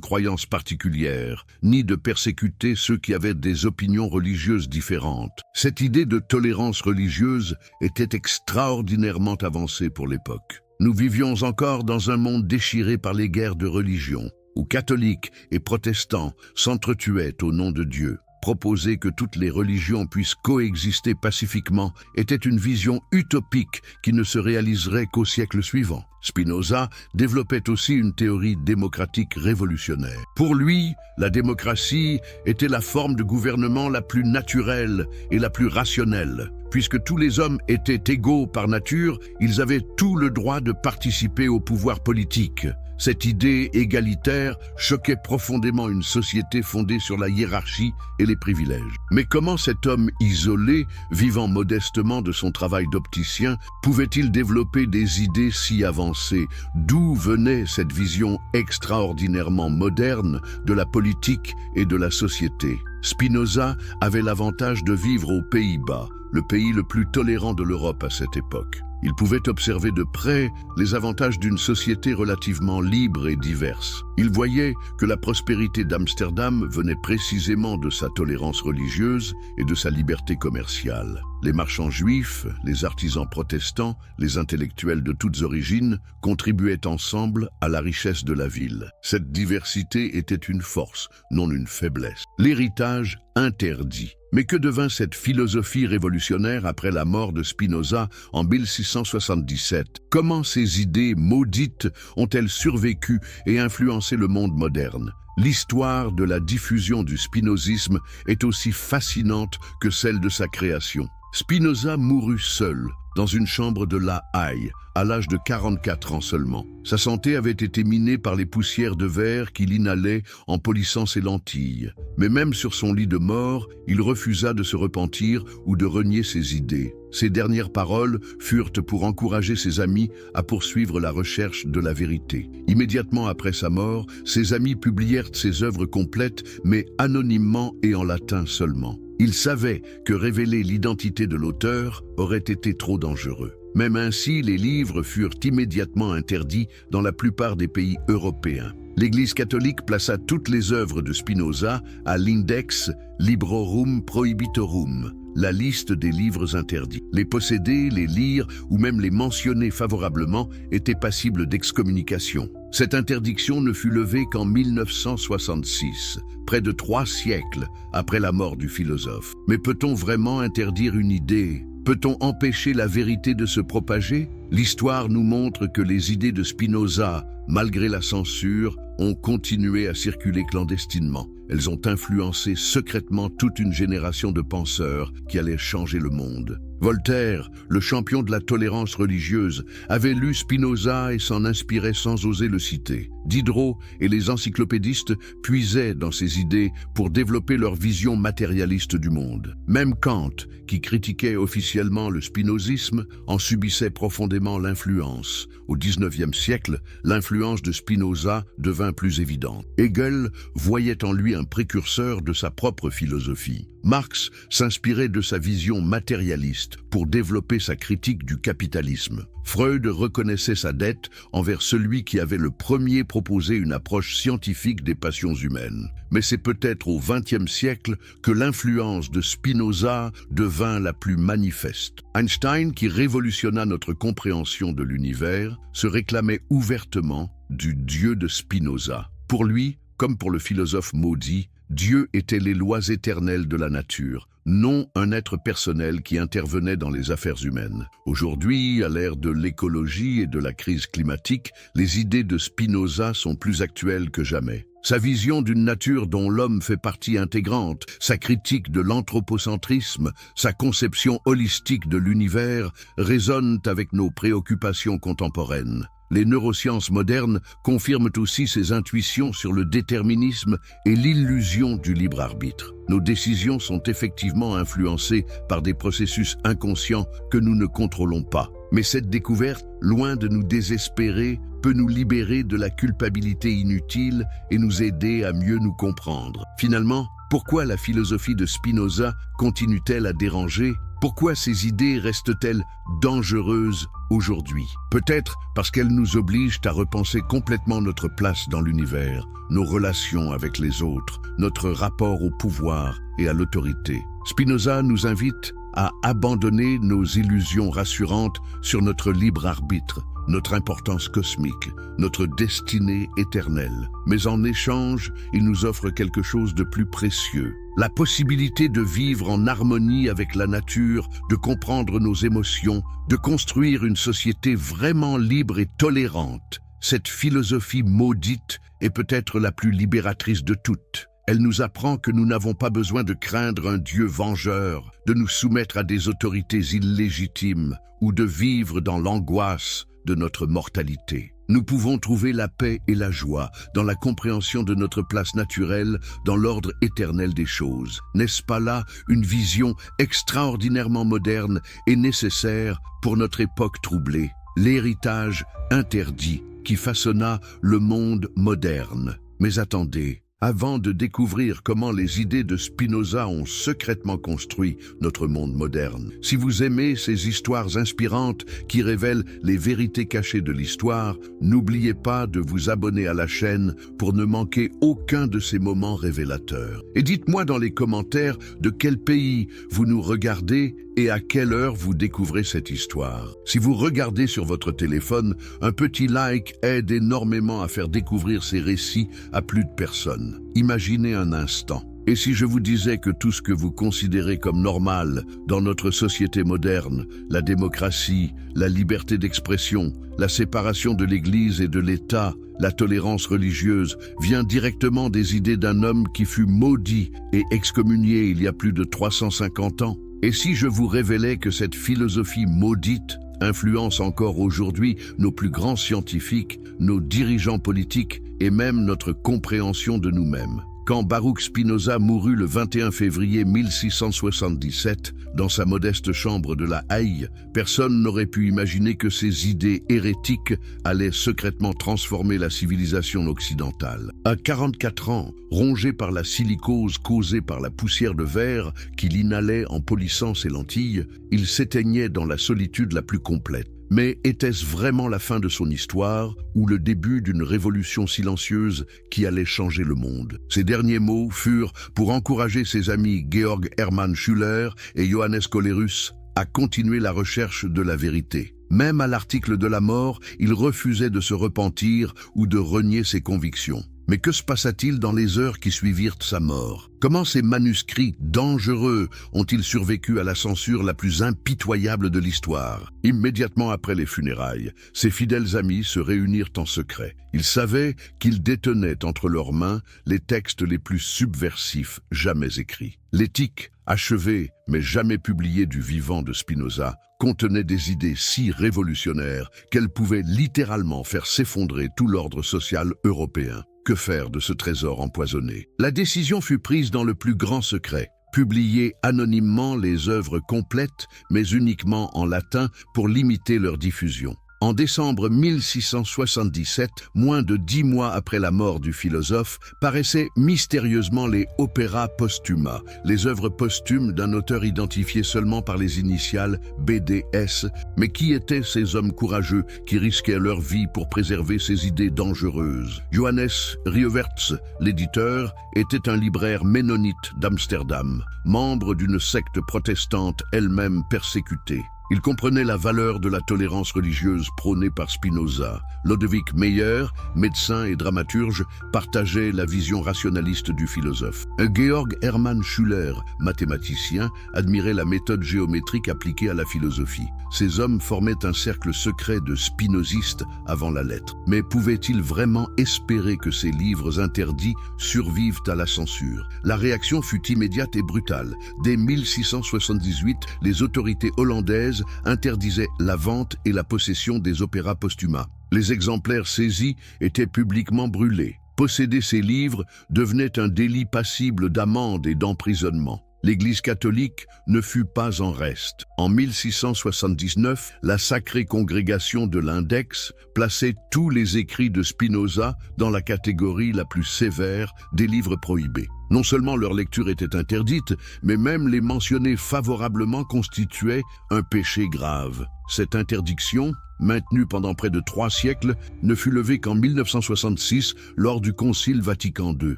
S1: croyance particulière, ni de persécuter ceux qui avaient des opinions religieuses différentes. Cette idée de tolérance religieuse était extraordinairement avancée pour l'époque. Nous vivions encore dans un monde déchiré par les guerres de religion, où catholiques et protestants s'entretuaient au nom de Dieu. Proposer que toutes les religions puissent coexister pacifiquement était une vision utopique qui ne se réaliserait qu'au siècle suivant. Spinoza développait aussi une théorie démocratique révolutionnaire. Pour lui, la démocratie était la forme de gouvernement la plus naturelle et la plus rationnelle. Puisque tous les hommes étaient égaux par nature, ils avaient tout le droit de participer au pouvoir politique. Cette idée égalitaire choquait profondément une société fondée sur la hiérarchie et les privilèges. Mais comment cet homme isolé, vivant modestement de son travail d'opticien, pouvait-il développer des idées si avancées? D'où venait cette vision extraordinairement moderne de la politique et de la société? Spinoza avait l'avantage de vivre aux Pays-Bas, le pays le plus tolérant de l'Europe à cette époque. Il pouvait observer de près les avantages d'une société relativement libre et diverse. Il voyait que la prospérité d'Amsterdam venait précisément de sa tolérance religieuse et de sa liberté commerciale. Les marchands juifs, les artisans protestants, les intellectuels de toutes origines contribuaient ensemble à la richesse de la ville. Cette diversité était une force, non une faiblesse. L'héritage interdit. Mais que devint cette philosophie révolutionnaire après la mort de Spinoza en 1677? Comment ces idées maudites ont-elles survécu et influencé le monde moderne? L'histoire de la diffusion du spinozisme est aussi fascinante que celle de sa création. Spinoza mourut seul, dans une chambre de La Haye, à l'âge de 44 ans seulement. Sa santé avait été minée par les poussières de verre qu'il inhalait en polissant ses lentilles. Mais même sur son lit de mort, il refusa de se repentir ou de renier ses idées. Ses dernières paroles furent pour encourager ses amis à poursuivre la recherche de la vérité. Immédiatement après sa mort, ses amis publièrent ses œuvres complètes, mais anonymement et en latin seulement. Il savait que révéler l'identité de l'auteur aurait été trop dangereux. Même ainsi, les livres furent immédiatement interdits dans la plupart des pays européens. L'Église catholique plaça toutes les œuvres de Spinoza à l'Index Librorum Prohibitorum, la liste des livres interdits. Les posséder, les lire ou même les mentionner favorablement étaient passibles d'excommunication. Cette interdiction ne fut levée qu'en 1966, près de 3 siècles après la mort du philosophe. Mais peut-on vraiment interdire une idée? Peut-on empêcher la vérité de se propager? L'histoire nous montre que les idées de Spinoza, malgré la censure, ont continué à circuler clandestinement. Elles ont influencé secrètement toute une génération de penseurs qui allaient changer le monde. Voltaire, le champion de la tolérance religieuse, avait lu Spinoza et s'en inspirait sans oser le citer. Diderot et les encyclopédistes puisaient dans ces idées pour développer leur vision matérialiste du monde. Même Kant, qui critiquait officiellement le spinozisme, en subissait profondément l'influence. Au XIXe siècle, l'influence de Spinoza devint plus évidente. Hegel voyait en lui un précurseur de sa propre philosophie. Marx s'inspirait de sa vision matérialiste pour développer sa critique du capitalisme. Freud reconnaissait sa dette envers celui qui avait le premier proposé une approche scientifique des passions humaines. Mais c'est peut-être au XXe siècle que l'influence de Spinoza devint la plus manifeste. Einstein, qui révolutionna notre compréhension de l'univers, se réclamait ouvertement du Dieu de Spinoza. Pour lui, comme pour le philosophe maudit, Dieu était les lois éternelles de la nature, non un être personnel qui intervenait dans les affaires humaines. Aujourd'hui, à l'ère de l'écologie et de la crise climatique, les idées de Spinoza sont plus actuelles que jamais. Sa vision d'une nature dont l'homme fait partie intégrante, sa critique de l'anthropocentrisme, sa conception holistique de l'univers résonnent avec nos préoccupations contemporaines. Les neurosciences modernes confirment aussi ces intuitions sur le déterminisme et l'illusion du libre arbitre. Nos décisions sont effectivement influencées par des processus inconscients que nous ne contrôlons pas. Mais cette découverte, loin de nous désespérer, peut nous libérer de la culpabilité inutile et nous aider à mieux nous comprendre. Finalement, pourquoi la philosophie de Spinoza continue-t-elle à déranger? Pourquoi ces idées restent-elles dangereuses aujourd'hui? Peut-être parce qu'elles nous obligent à repenser complètement notre place dans l'univers, nos relations avec les autres, notre rapport au pouvoir et à l'autorité. Spinoza nous invite à abandonner nos illusions rassurantes sur notre libre arbitre, notre importance cosmique, notre destinée éternelle. Mais en échange, il nous offre quelque chose de plus précieux. La possibilité de vivre en harmonie avec la nature, de comprendre nos émotions, de construire une société vraiment libre et tolérante. Cette philosophie maudite est peut-être la plus libératrice de toutes. Elle nous apprend que nous n'avons pas besoin de craindre un Dieu vengeur, de nous soumettre à des autorités illégitimes ou de vivre dans l'angoisse de notre mortalité. Nous pouvons trouver la paix et la joie dans la compréhension de notre place naturelle dans l'ordre éternel des choses. N'est-ce pas là une vision extraordinairement moderne et nécessaire pour notre époque troublée? L'héritage interdit qui façonna le monde moderne. Mais attendez, avant de découvrir comment les idées de Spinoza ont secrètement construit notre monde moderne, si vous aimez ces histoires inspirantes qui révèlent les vérités cachées de l'histoire, n'oubliez pas de vous abonner à la chaîne pour ne manquer aucun de ces moments révélateurs. Et dites-moi dans les commentaires de quel pays vous nous regardez et à quelle heure vous découvrez cette histoire. Si vous regardez sur votre téléphone, un petit like aide énormément à faire découvrir ces récits à plus de personnes. Imaginez un instant. Et si je vous disais que tout ce que vous considérez comme normal dans notre société moderne, la démocratie, la liberté d'expression, la séparation de l'Église et de l'État, la tolérance religieuse, vient directement des idées d'un homme qui fut maudit et excommunié il y a plus de 350 ans? Et si je vous révélais que cette philosophie maudite influence encore aujourd'hui nos plus grands scientifiques, nos dirigeants politiques et même notre compréhension de nous-mêmes? Quand Baruch Spinoza mourut le 21 février 1677, dans sa modeste chambre de La Haye, personne n'aurait pu imaginer que ces idées hérétiques allaient secrètement transformer la civilisation occidentale. À 44 ans, rongé par la silicose causée par la poussière de verre qu'il inhalait en polissant ses lentilles, il s'éteignait dans la solitude la plus complète. Mais était-ce vraiment la fin de son histoire ou le début d'une révolution silencieuse qui allait changer le monde? Ses derniers mots furent pour encourager ses amis Georg Hermann Schüller et Johannes Colerus à continuer la recherche de la vérité. Même à l'article de la mort, il refusait de se repentir ou de renier ses convictions. Mais que se passa-t-il dans les heures qui suivirent sa mort? Comment ces manuscrits dangereux ont-ils survécu à la censure la plus impitoyable de l'histoire? Immédiatement après les funérailles, ses fidèles amis se réunirent en secret. Ils savaient qu'ils détenaient entre leurs mains les textes les plus subversifs jamais écrits. L'éthique, achevée mais jamais publiée du vivant de Spinoza, contenait des idées si révolutionnaires qu'elles pouvaient littéralement faire s'effondrer tout l'ordre social européen. Que faire de ce trésor empoisonné? La décision fut prise dans le plus grand secret. Publier anonymement les œuvres complètes, mais uniquement en latin pour limiter leur diffusion. En décembre 1677, moins de 10 mois après la mort du philosophe, paraissaient mystérieusement les Opera Postuma, les œuvres posthumes d'un auteur identifié seulement par les initiales BDS. Mais qui étaient ces hommes courageux qui risquaient leur vie pour préserver ces idées dangereuses? Johannes Rieverts, l'éditeur, était un libraire ménonite d'Amsterdam, membre d'une secte protestante elle-même persécutée. Il comprenait la valeur de la tolérance religieuse prônée par Spinoza. Lodewijk Meyer, médecin et dramaturge, partageait la vision rationaliste du philosophe. Georg Hermann Schüller, mathématicien, admirait la méthode géométrique appliquée à la philosophie. Ces hommes formaient un cercle secret de spinozistes avant la lettre. Mais pouvaient-ils vraiment espérer que ces livres interdits survivent à la censure? La réaction fut immédiate et brutale. Dès 1678, les autorités hollandaises interdisaient la vente et la possession des opéras postuma. Les exemplaires saisis étaient publiquement brûlés. Posséder ces livres devenait un délit passible d'amende et d'emprisonnement. L'Église catholique ne fut pas en reste. En 1679, la Sacrée Congrégation de l'Index plaçait tous les écrits de Spinoza dans la catégorie la plus sévère des livres prohibés. Non seulement leur lecture était interdite, mais même les mentionner favorablement constituait un péché grave. Cette interdiction, maintenue pendant près de 3 siècles, ne fut levée qu'en 1966 lors du Concile Vatican II.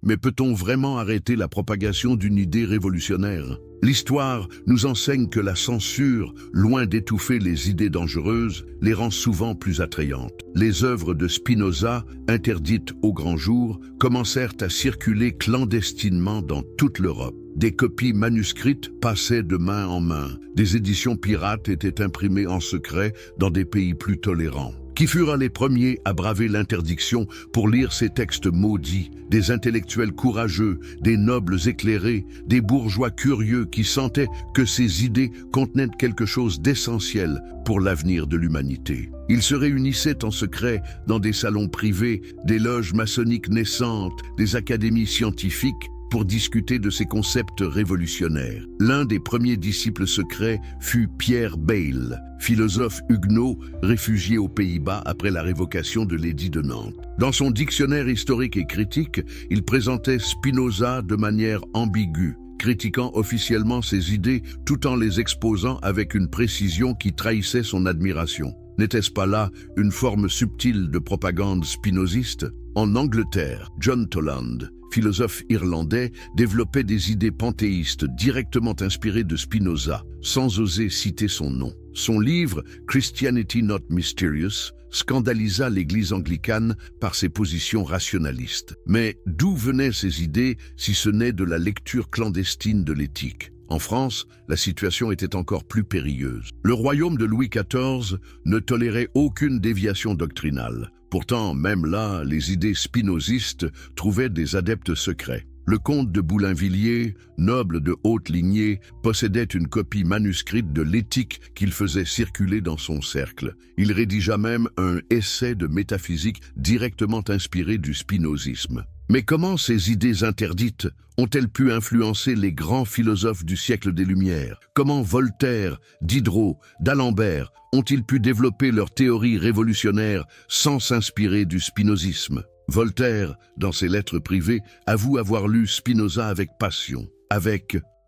S1: Mais peut-on vraiment arrêter la propagation d'une idée révolutionnaire? L'histoire nous enseigne que la censure, loin d'étouffer les idées dangereuses, les rend souvent plus attrayantes. Les œuvres de Spinoza, interdites au grand jour, commencèrent à circuler clandestinement dans toute l'Europe. Des copies manuscrites passaient de main en main. Des éditions pirates étaient imprimées en secret dans des pays plus tolérants. Qui furent les premiers à braver l'interdiction pour lire ces textes maudits? Des intellectuels courageux, des nobles éclairés, des bourgeois curieux qui sentaient que ces idées contenaient quelque chose d'essentiel pour l'avenir de l'humanité. Ils se réunissaient en secret dans des salons privés, des loges maçonniques naissantes, des académies scientifiques, pour discuter de ces concepts révolutionnaires. L'un des premiers disciples secrets fut Pierre Bayle, philosophe huguenot réfugié aux Pays-Bas après la révocation de l'édit de Nantes. Dans son dictionnaire historique et critique, il présentait Spinoza de manière ambiguë, critiquant officiellement ses idées tout en les exposant avec une précision qui trahissait son admiration. N'était-ce pas là une forme subtile de propagande spinoziste? En Angleterre, John Toland, philosophe irlandais, développait des idées panthéistes directement inspirées de Spinoza, sans oser citer son nom. Son livre « Christianity Not Mysterious » scandalisa l'Église anglicane par ses positions rationalistes. Mais d'où venaient ces idées si ce n'est de la lecture clandestine de l'éthique? En France, la situation était encore plus périlleuse. Le royaume de Louis XIV ne tolérait aucune déviation doctrinale. Pourtant, même là, les idées spinozistes trouvaient des adeptes secrets. Le comte de Boulainvilliers, noble de haute lignée, possédait une copie manuscrite de l'éthique qu'il faisait circuler dans son cercle. Il rédigea même un essai de métaphysique directement inspiré du spinozisme. Mais comment ces idées interdites ont-elles pu influencer les grands philosophes du siècle des Lumières? Comment Voltaire, Diderot, d'Alembert ont-ils pu développer leurs théories révolutionnaires sans s'inspirer du spinozisme? Voltaire, dans ses lettres privées, avoue avoir lu Spinoza avec passion.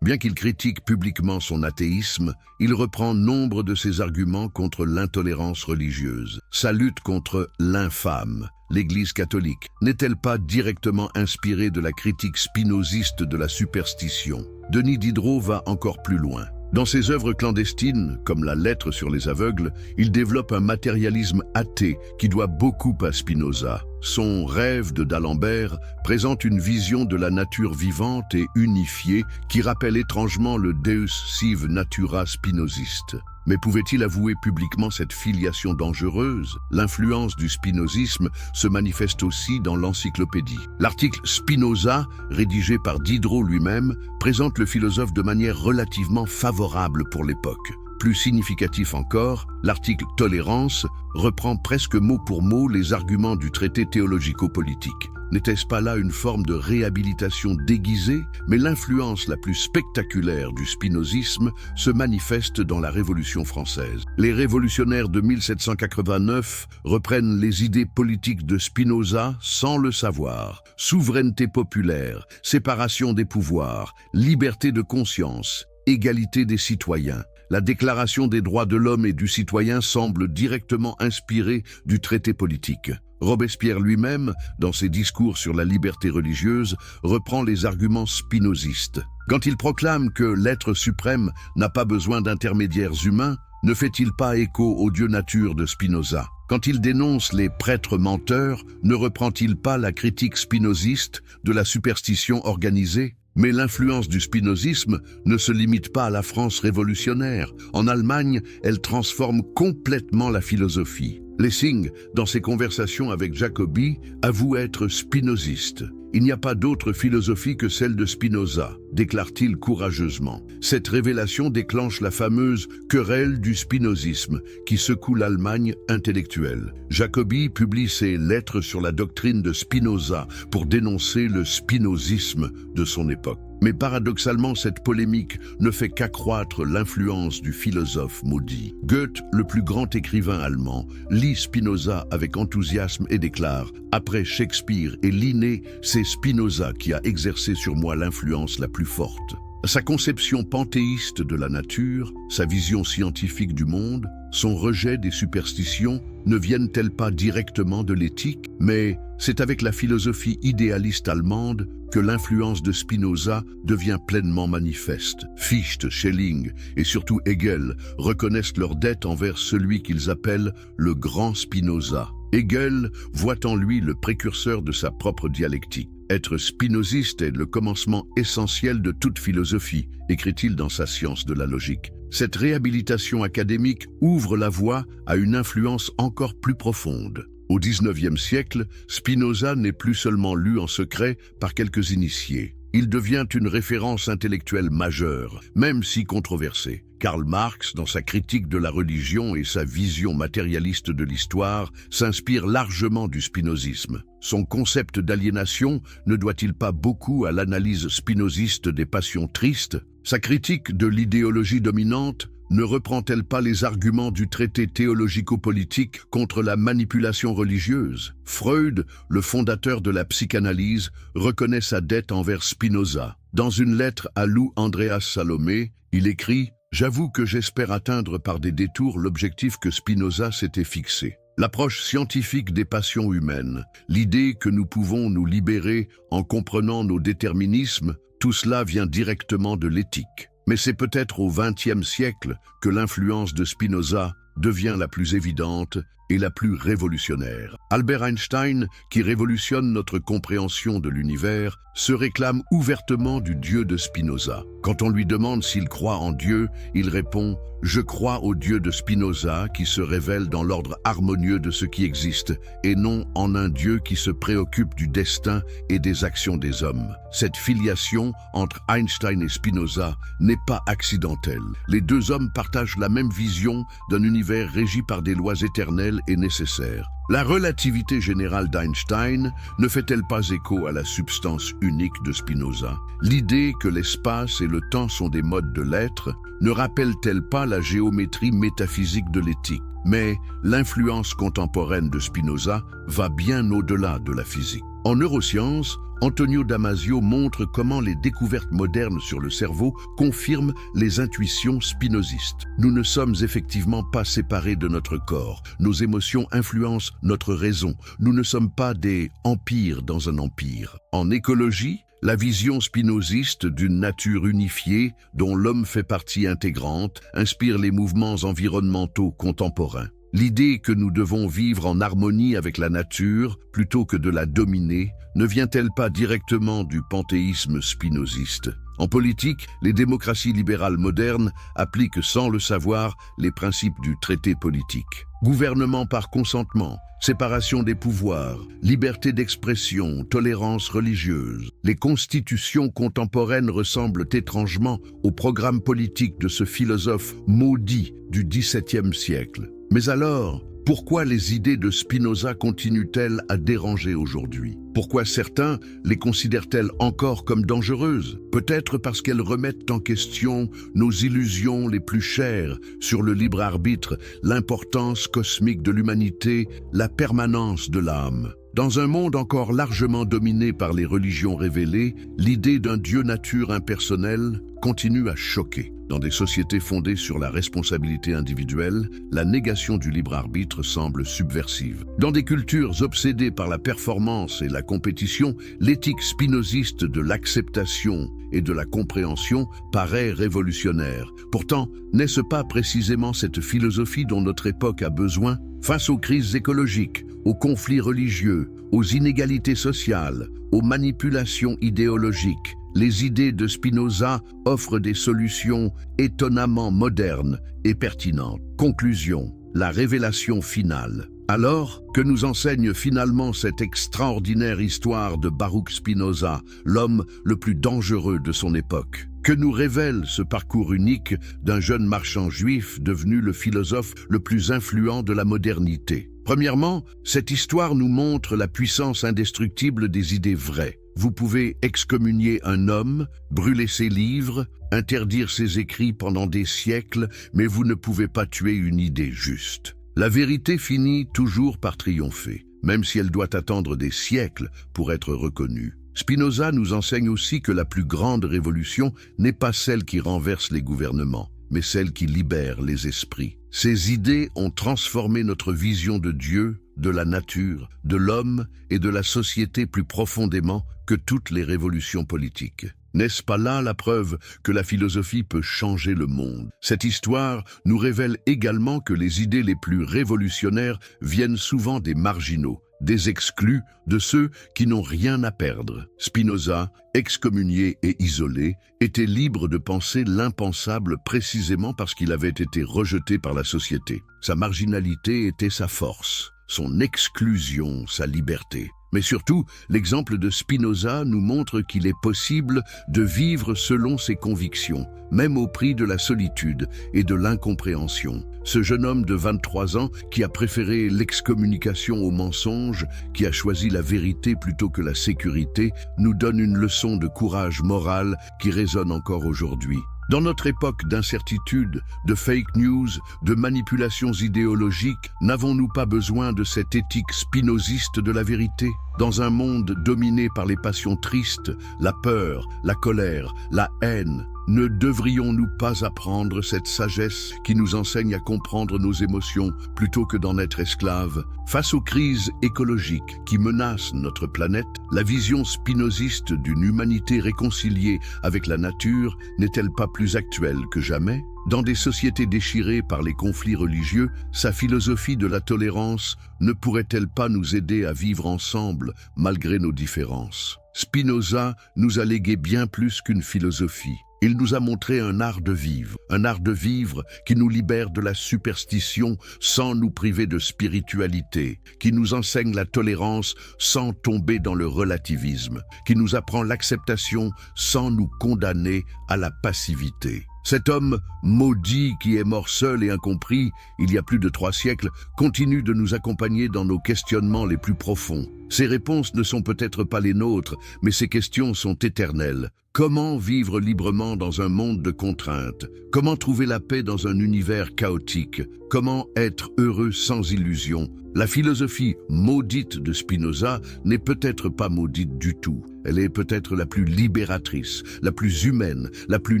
S1: Bien qu'il critique publiquement son athéisme, il reprend nombre de ses arguments contre l'intolérance religieuse. Sa lutte contre l'infâme, l'Église catholique, n'est-elle pas directement inspirée de la critique spinoziste de la superstition? Denis Diderot va encore plus loin. Dans ses œuvres clandestines, comme la Lettre sur les aveugles, il développe un matérialisme athée qui doit beaucoup à Spinoza. Son Rêve de d'Alembert présente une vision de la nature vivante et unifiée qui rappelle étrangement le Deus sive natura spinoziste. Mais pouvait-il avouer publiquement cette filiation dangereuse? L'influence du spinozisme se manifeste aussi dans l'encyclopédie. L'article Spinoza, rédigé par Diderot lui-même, présente le philosophe de manière relativement favorable pour l'époque. Plus significatif encore, l'article Tolérance reprend presque mot pour mot les arguments du traité théologico-politique. N'était-ce pas là une forme de réhabilitation déguisée? Mais l'influence la plus spectaculaire du spinozisme se manifeste dans la Révolution française. Les révolutionnaires de 1789 reprennent les idées politiques de Spinoza sans le savoir. Souveraineté populaire, séparation des pouvoirs, liberté de conscience, égalité des citoyens. La Déclaration des droits de l'homme et du citoyen semble directement inspirée du traité politique. Robespierre lui-même, dans ses discours sur la liberté religieuse, reprend les arguments spinozistes. Quand il proclame que l'être suprême n'a pas besoin d'intermédiaires humains, ne fait-il pas écho au Dieu nature de Spinoza? Quand il dénonce les prêtres menteurs, ne reprend-il pas la critique spinoziste de la superstition organisée? Mais l'influence du spinozisme ne se limite pas à la France révolutionnaire. En Allemagne, elle transforme complètement la philosophie. Lessing, dans ses conversations avec Jacobi, avoue être spinoziste. Il n'y a pas d'autre philosophie que celle de Spinoza, déclare-t-il courageusement. Cette révélation déclenche la fameuse querelle du spinozisme qui secoue l'Allemagne intellectuelle. Jacobi publie ses lettres sur la doctrine de Spinoza pour dénoncer le spinozisme de son époque. Mais paradoxalement, cette polémique ne fait qu'accroître l'influence du philosophe maudit. Goethe, le plus grand écrivain allemand, lit Spinoza avec enthousiasme et déclare « Après Shakespeare et Linné, c'est Spinoza qui a exercé sur moi l'influence la plus forte. » Sa conception panthéiste de la nature, sa vision scientifique du monde, son rejet des superstitions ne viennent-elles pas directement de l'éthique? Mais c'est avec la philosophie idéaliste allemande que l'influence de Spinoza devient pleinement manifeste. Fichte, Schelling et surtout Hegel reconnaissent leur dette envers celui qu'ils appellent le grand Spinoza. Hegel voit en lui le précurseur de sa propre dialectique. Être spinoziste est le commencement essentiel de toute philosophie, écrit-il dans sa Science de la logique. Cette réhabilitation académique ouvre la voie à une influence encore plus profonde. Au XIXe siècle, Spinoza n'est plus seulement lu en secret par quelques initiés. Il devient une référence intellectuelle majeure, même si controversée. Karl Marx, dans sa critique de la religion et sa vision matérialiste de l'histoire, s'inspire largement du spinozisme. Son concept d'aliénation ne doit-il pas beaucoup à l'analyse spinoziste des passions tristes? Sa critique de l'idéologie dominante ne reprend-elle pas les arguments du traité théologico-politique contre la manipulation religieuse? Freud, le fondateur de la psychanalyse, reconnaît sa dette envers Spinoza. Dans une lettre à Lou Andreas Salomé, il écrit « J'avoue que j'espère atteindre par des détours l'objectif que Spinoza s'était fixé. L'approche scientifique des passions humaines, l'idée que nous pouvons nous libérer en comprenant nos déterminismes, tout cela vient directement de l'éthique. Mais c'est peut-être au XXe siècle que l'influence de Spinoza devient la plus évidente et la plus révolutionnaire. Albert Einstein, qui révolutionne notre compréhension de l'univers, se réclame ouvertement du Dieu de Spinoza. Quand on lui demande s'il croit en Dieu, il répond « Je crois au Dieu de Spinoza qui se révèle dans l'ordre harmonieux de ce qui existe, et non en un Dieu qui se préoccupe du destin et des actions des hommes. » Cette filiation entre Einstein et Spinoza n'est pas accidentelle. Les deux hommes partagent la même vision d'un univers régi par des lois éternelles et nécessaires. La relativité générale d'Einstein ne fait-elle pas écho à la substance unique de Spinoza? L'idée que l'espace et le temps sont des modes de l'être ne rappelle-t-elle pas la géométrie métaphysique de l'éthique? Mais l'influence contemporaine de Spinoza va bien au-delà de la physique. En neurosciences, Antonio Damasio montre comment les découvertes modernes sur le cerveau confirment les intuitions spinozistes. Nous ne sommes effectivement pas séparés de notre corps. Nos émotions influencent notre raison. Nous ne sommes pas des empires dans un empire. En écologie, la vision spinoziste d'une nature unifiée, dont l'homme fait partie intégrante, inspire les mouvements environnementaux contemporains. L'idée que nous devons vivre en harmonie avec la nature, plutôt que de la dominer, ne vient-elle pas directement du panthéisme spinoziste? En politique, les démocraties libérales modernes appliquent sans le savoir les principes du traité politique. Gouvernement par consentement, séparation des pouvoirs, liberté d'expression, tolérance religieuse. Les constitutions contemporaines ressemblent étrangement au programme politique de ce philosophe maudit du XVIIe siècle. Mais alors, pourquoi les idées de Spinoza continuent-elles à déranger aujourd'hui? Pourquoi certains les considèrent-elles encore comme dangereuses? Peut-être parce qu'elles remettent en question nos illusions les plus chères sur le libre arbitre, l'importance cosmique de l'humanité, la permanence de l'âme. Dans un monde encore largement dominé par les religions révélées, l'idée d'un Dieu nature impersonnel continue à choquer. Dans des sociétés fondées sur la responsabilité individuelle, la négation du libre arbitre semble subversive. Dans des cultures obsédées par la performance et la compétition, l'éthique spinoziste de l'acceptation et de la compréhension paraît révolutionnaire. Pourtant, n'est-ce pas précisément cette philosophie dont notre époque a besoin? Face aux crises écologiques, aux conflits religieux, aux inégalités sociales, aux manipulations idéologiques, les idées de Spinoza offrent des solutions étonnamment modernes et pertinentes. Conclusion, la révélation finale. Alors, que nous enseigne finalement cette extraordinaire histoire de Baruch Spinoza, l'homme le plus dangereux de son époque? Que nous révèle ce parcours unique d'un jeune marchand juif devenu le philosophe le plus influent de la modernité? Premièrement, cette histoire nous montre la puissance indestructible des idées vraies. Vous pouvez excommunier un homme, brûler ses livres, interdire ses écrits pendant des siècles, mais vous ne pouvez pas tuer une idée juste. La vérité finit toujours par triompher, même si elle doit attendre des siècles pour être reconnue. Spinoza nous enseigne aussi que la plus grande révolution n'est pas celle qui renverse les gouvernements, mais celle qui libère les esprits. Ces idées ont transformé notre vision de Dieu, de la nature, de l'homme et de la société plus profondément que toutes les révolutions politiques. N'est-ce pas là la preuve que la philosophie peut changer le monde? Cette histoire nous révèle également que les idées les plus révolutionnaires viennent souvent des marginaux, des exclus, de ceux qui n'ont rien à perdre. Spinoza, excommunié et isolé, était libre de penser l'impensable précisément parce qu'il avait été rejeté par la société. Sa marginalité était sa force, son exclusion, sa liberté. Mais surtout, l'exemple de Spinoza nous montre qu'il est possible de vivre selon ses convictions, même au prix de la solitude et de l'incompréhension. Ce jeune homme de 23 ans qui a préféré l'excommunication au mensonge, qui a choisi la vérité plutôt que la sécurité, nous donne une leçon de courage moral qui résonne encore aujourd'hui. Dans notre époque d'incertitude, de fake news, de manipulations idéologiques, n'avons-nous pas besoin de cette éthique spinoziste de la vérité? Dans un monde dominé par les passions tristes, la peur, la colère, la haine, ne devrions-nous pas apprendre cette sagesse qui nous enseigne à comprendre nos émotions plutôt que d'en être esclaves? Face aux crises écologiques qui menacent notre planète, la vision spinoziste d'une humanité réconciliée avec la nature n'est-elle pas plus actuelle que jamais? Dans des sociétés déchirées par les conflits religieux, sa philosophie de la tolérance ne pourrait-elle pas nous aider à vivre ensemble malgré nos différences? Spinoza nous a légué bien plus qu'une philosophie. Il nous a montré un art de vivre qui nous libère de la superstition sans nous priver de spiritualité, qui nous enseigne la tolérance sans tomber dans le relativisme, qui nous apprend l'acceptation sans nous condamner à la passivité. Cet homme maudit qui est mort seul et incompris il y a plus de 3 siècles continue de nous accompagner dans nos questionnements les plus profonds. Ces réponses ne sont peut-être pas les nôtres, mais ces questions sont éternelles. Comment vivre librement dans un monde de contraintes? Comment trouver la paix dans un univers chaotique? Comment être heureux sans illusion? La philosophie maudite de Spinoza n'est peut-être pas maudite du tout. Elle est peut-être la plus libératrice, la plus humaine, la plus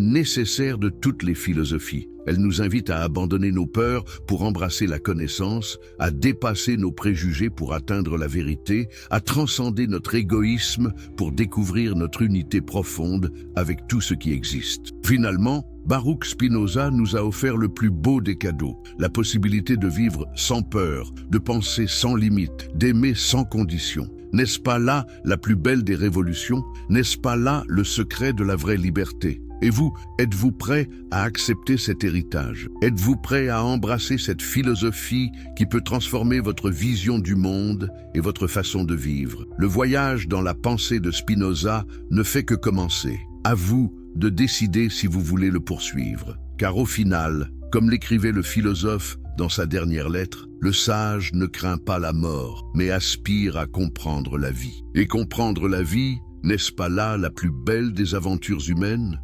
S1: nécessaire de toutes les philosophies. Elle nous invite à abandonner nos peurs pour embrasser la connaissance, à dépasser nos préjugés pour atteindre la vérité, à transcender notre égoïsme pour découvrir notre unité profonde avec tout ce qui existe. Finalement, Baruch Spinoza nous a offert le plus beau des cadeaux, la possibilité de vivre sans peur, de penser sans limite, d'aimer sans condition. N'est-ce pas là la plus belle des révolutions? N'est-ce pas là le secret de la vraie liberté? Et vous, êtes-vous prêt à accepter cet héritage? Êtes-vous prêt à embrasser cette philosophie qui peut transformer votre vision du monde et votre façon de vivre? Le voyage dans la pensée de Spinoza ne fait que commencer. À vous de décider si vous voulez le poursuivre. Car au final, comme l'écrivait le philosophe dans sa dernière lettre, le sage ne craint pas la mort, mais aspire à comprendre la vie. Et comprendre la vie, n'est-ce pas là la plus belle des aventures humaines?